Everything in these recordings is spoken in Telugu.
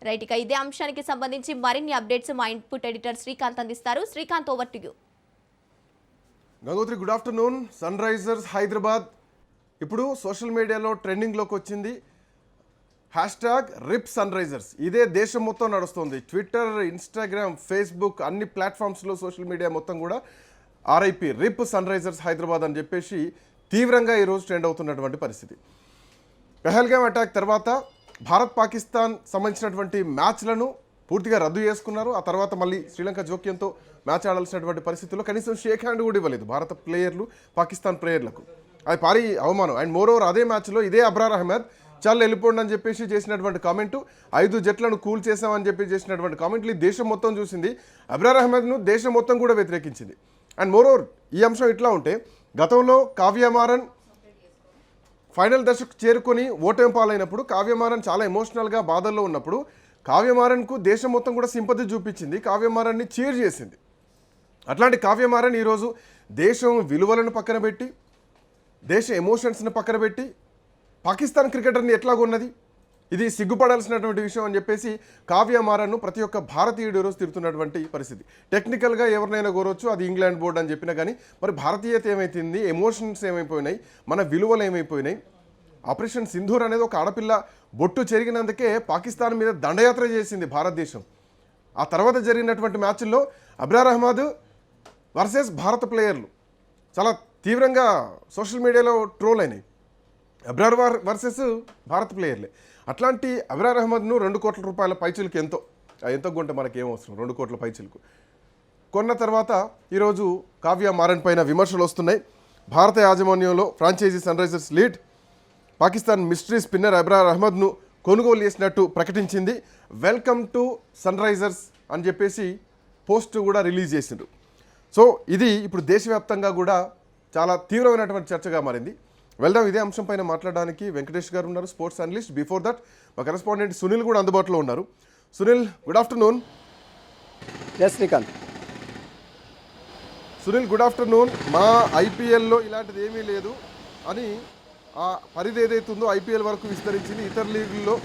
రైట్, ఇక ఇదే అంశానికి సంబంధించి మరిన్ని అప్డేట్స్ మా ఇన్పుట్ ఎడిటర్ శ్రీకాంత్ అందిస్తారు. Srikanth, over to you. Gangotri, good afternoon. Sunrisers Hyderabad ఇప్పుడు సోషల్ మీడియాలో ట్రెండింగ్లోకి వచ్చింది. #RIP Sunrisers. ఇదే దేశం మొత్తం నడుస్తుంది. ట్విట్టర్, ఇన్స్టాగ్రామ్, ఫేస్బుక్ అన్ని ప్లాట్ఫామ్స్లో సోషల్ మీడియా మొత్తం కూడా RIP సన్ రైజర్స్ హైదరాబాద్ అని చెప్పేసి తీవ్రంగా ఈరోజు ట్రెండ్ అవుతున్నటువంటి పరిస్థితి. పెహల్గామ్ అటాక్ తర్వాత భారత్ పాకిస్తాన్ సంబంధించినటువంటి మ్యాచ్లను పూర్తిగా రద్దు చేసుకున్నారు. ఆ తర్వాత మళ్ళీ శ్రీలంక జోక్యంతో మ్యాచ్ ఆడాల్సినటువంటి పరిస్థితుల్లో కనీసం షేక్ హ్యాండ్ కూడా ఇవ్వలేదు భారత ప్లేయర్లు పాకిస్తాన్ ప్లేయర్లకు. అది భారీ అవమానం. అండ్ మోర్ ఓవర్ అదే మ్యాచ్లో ఇదే అబ్రార్ అహ్మద్ చాలా వెళ్ళిపోండి అని చెప్పేసి చేసినటువంటి కామెంటు, 5 జట్లను కూల్ చేసామని చెప్పి చేసినటువంటి కామెంట్లు దేశం మొత్తం చూసింది. అబ్రార్ అహ్మద్ను దేశం మొత్తం కూడా వ్యతిరేకించింది. అండ్ మోర్ ఓవర్ ఈ అంశం ఇట్లా ఉంటే, గతంలో కావ్యమారన్ ఫైనల్ దశకు చేరుకొని ఓటమి పాలైనప్పుడు కావ్యమారన్ చాలా ఎమోషనల్గా బాధల్లో ఉన్నప్పుడు కావ్యమారన్కు దేశం మొత్తం కూడా సింపతి చూపించింది, కావ్యమారన్ని చీర్ చేసింది. అట్లాంటి కావ్యమారన్ ఈరోజు దేశం విలువలను పక్కన పెట్టి, దేశ ఎమోషన్స్ని పక్కన పెట్టి పాకిస్తాన్ క్రికెటర్ని ఎట్లాగొన్నది, ఇది సిగ్గుపడాల్సినటువంటి విషయం అని చెప్పేసి కావ్యమారన్ను ప్రతి ఒక్క భారతీయుడు ఈరోజు తిరుగుతున్నటువంటి పరిస్థితి. టెక్నికల్గా ఎవరినైనా కోరవచ్చు, అది ఇంగ్లాండ్ బోర్డు అని చెప్పినా కానీ మరి భారతీయత ఏమైతుంది, ఎమోషన్స్ ఏమైపోయినాయి, మన విలువలు ఏమైపోయినాయి. ఆపరేషన్ సింధూర్ అనేది ఒక ఆడపిల్ల బొట్టు చెరిగినందుకే పాకిస్తాన్ మీద దండయాత్ర చేసింది భారతదేశం. ఆ తర్వాత జరిగినటువంటి మ్యాచ్ల్లో అబ్రార్ అహ్మద్ వర్సెస్ భారత ప్లేయర్లు చాలా తీవ్రంగా సోషల్ మీడియాలో ట్రోల్ అయినాయి. అబ్రార్ వర్సెస్ భారత ప్లేయర్లే. అట్లాంటి అబ్రార్ అహ్మద్ను 2 కోట్ల రూపాయల పైచిలకు ఎంతో కొంటే మనకి ఏమవసరం, 2 కోట్ల పైచిలకు కొన్న తర్వాత ఈరోజు కావ్యమారన్ పైన విమర్శలు వస్తున్నాయి. భారత యాజమాన్యంలో franchise Sunrisers Leeds Pakistan mystery spinner Abrar అహ్మద్ను కొనుగోలు చేసినట్టు ప్రకటించింది. వెల్కమ్ టు సన్ రైజర్స్ అని చెప్పేసి పోస్ట్ కూడా రిలీజ్ చేసిండ్రు. సో ఇది ఇప్పుడు దేశవ్యాప్తంగా కూడా చాలా తీవ్రమైనటువంటి చర్చగా మారింది. వెళ్దాం ఇదే అంశం పైన మాట్లాడడానికి వెంకటేష్ గారు ఉన్నారు, స్పోర్ట్స్ అనలిస్ట్. బిఫోర్ దట్ మా కరెస్పాండెంట్ సునీల్ కూడా అందుబాటులో ఉన్నారు. Sunil, good afternoon. Srikanth. Sunil, good afternoon. మా ఐపీఎల్లో ఇలాంటిది ఏమీ లేదు అని ఆ పరిధి ఏదైతుందో ఐపీఎల్ వరకు విస్తరించింది. ఇతర లీగుల్లో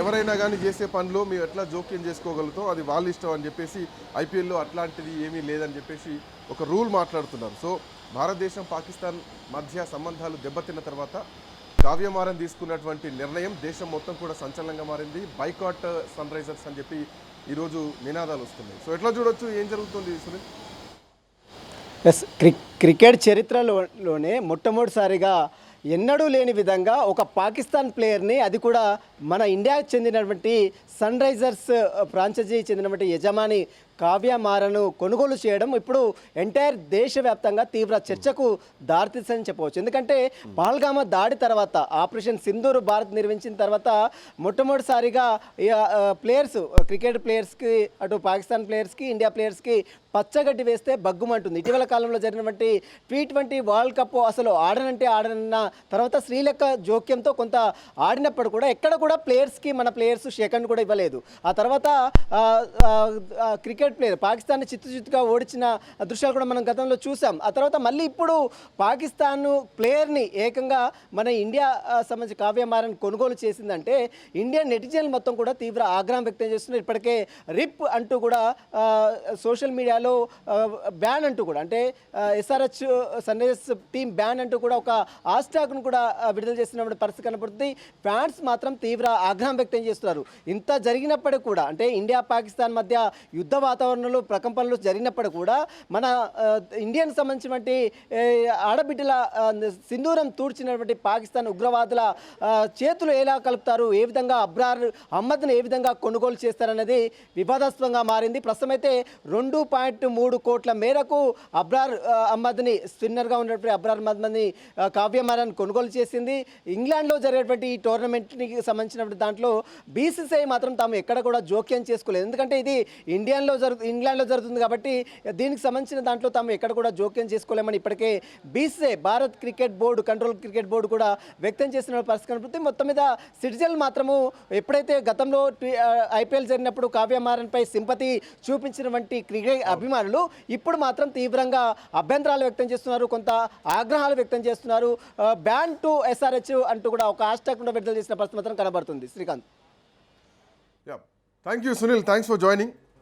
ఎవరైనా కానీ చేసే పనిలో మేము ఎట్లా జోక్యం చేసుకోగలుగుతాం, అది వాళ్ళ ఇష్టం అని చెప్పేసి ఐపీఎల్లో అట్లాంటిది ఏమీ లేదని చెప్పేసి ఒక రూల్ మాట్లాడుతున్నారు. సో భారతదేశం పాకిస్తాన్ మధ్య సంబంధాలు దెబ్బతిన్న తర్వాత కావ్యమారన్ తీసుకున్నటువంటి నిర్ణయం దేశం మొత్తం కూడా సంచలనంగా మారింది. బైకాట్ సన్ రైజర్స్ అని చెప్పి ఈరోజు నినాదాలు వస్తున్నాయి. సో ఎట్లా చూడొచ్చు, ఏం జరుగుతుంది సునీల్? క్రికెట్ చరిత్రలోనే మొట్టమొదటిసారిగా ఎన్నడూ లేని విధంగా ఒక పాకిస్తాన్ ప్లేయర్ని, అది కూడా మన ఇండియాకు చెందినటువంటి సన్ రైజర్స్ ఫ్రాంచైజీ చెందినటువంటి యజమాని కావ్యమారన్ను కొనుగోలు చేయడం ఇప్పుడు ఎంటైర్ దేశవ్యాప్తంగా తీవ్ర చర్చకు దారితీస్తుందని చెప్పవచ్చు. ఎందుకంటే పహల్గామా దాడి తర్వాత ఆపరేషన్ సింధూర్ భారత్ నిర్వహించిన తర్వాత మొట్టమొదటిసారిగా ప్లేయర్స్, క్రికెట్ ప్లేయర్స్కి, అటు పాకిస్తాన్ ప్లేయర్స్కి, ఇండియా ప్లేయర్స్కి పచ్చగడ్డి వేస్తే బగ్గుమంటుంది. ఇటీవల కాలంలో జరిగినటువంటి T20 వరల్డ్ కప్ అసలు ఆడనన్న తర్వాత శ్రీలంక జోక్యంతో కొంత ఆడినప్పుడు కూడా ఎక్కడ కూడా ప్లేయర్స్కి, మన ప్లేయర్స్ సెకండ్ కూడా ఇవ్వలేదు. ఆ తర్వాత క్రికెట్ ప్లేయర్ పాకిస్తాన్ని చిత్తుగా ఓడించిన దృశ్యాలు కూడా మనం గతంలో చూసాం. ఆ తర్వాత మళ్ళీ ఇప్పుడు పాకిస్తాన్ ప్లేయర్ని ఏకంగా మన ఇండియా సంబంధించి కావ్యమారన్ కొనుగోలు చేసిందంటే ఇండియన్ నెటిజన్లు మొత్తం కూడా తీవ్ర ఆగ్రహం వ్యక్తం చేస్తున్నారు. ఇప్పటికే రిప్ అంటూ కూడా సోషల్ మీడియాలో బ్యాన్ అంటూ కూడా, అంటే SRH Sunrisers team ban అంటూ కూడా ఒక హ్యాష్ట్యాగ్ను కూడా విడుదల చేస్తున్నటువంటి పరిస్థితి కనబడుతుంది. ఫ్యాన్స్ మాత్రం తీవ్ర ఆగ్రహం వ్యక్తం చేస్తున్నారు. ఇంత జరిగినప్పటికీ కూడా, అంటే ఇండియా పాకిస్తాన్ మధ్య యుద్ధ వాతావరణంలో ప్రకంపనలు జరిగినప్పుడు కూడా మన ఇండియన్ సంబంధించినటువంటి ఆడబిడ్డల సింధూరం తూడ్చినటువంటి పాకిస్తాన్ ఉగ్రవాదుల చేతులు ఎలా కలుపుతారు, ఏ విధంగా అబ్రార్ అహ్మద్ని ఏ విధంగా కొనుగోలు చేస్తారనేది వివాదాస్పదంగా మారింది. ప్రస్తుతం అయితే 2.3 కోట్ల మేరకు అబ్రార్ అహ్మద్ని, స్పిన్నర్గా ఉన్నటువంటి అబ్రార్ అహ్మద్ని కావ్యమారన్ కొనుగోలు చేసింది. ఇంగ్లాండ్లో జరిగేటువంటి ఈ టోర్నమెంట్కి సంబంధించినటువంటి దాంట్లో BCCI మాత్రం తాము ఎక్కడ కూడా జోక్యం చేసుకోలేదు. ఎందుకంటే ఇది ఇంగ్లాండ్లో జరుగుతుంది కాబట్టి దీనికి సంబంధించిన దాంట్లో తాము ఎక్కడ కూడా జోక్యం చేసుకోలేమని ఇప్పటికే BCCI, Bharat cricket board, control cricket board కూడా వ్యక్తం చేసిన పరిస్థితి కనబడుతుంది. మొత్తం మీద సిటిజన్లు మాత్రము ఎప్పుడైతే గతంలో IPL జరిగినప్పుడు కావ్యమారన్పై సింపతి చూపించినటువంటి క్రికెట్ అభిమానులు ఇప్పుడు మాత్రం తీవ్రంగా అభ్యంతరాలు వ్యక్తం చేస్తున్నారు, కొంత ఆగ్రహాలు వ్యక్తం చేస్తున్నారు. బ్యాన్ టు SRH అంటూ కూడా ఒక హ్యాష్ట్యాగ్ కూడా విడుదల చేసిన పరిస్థితి మాత్రం కనబడుతుంది. Srikanth. Thank you Sunil, thanks for joining.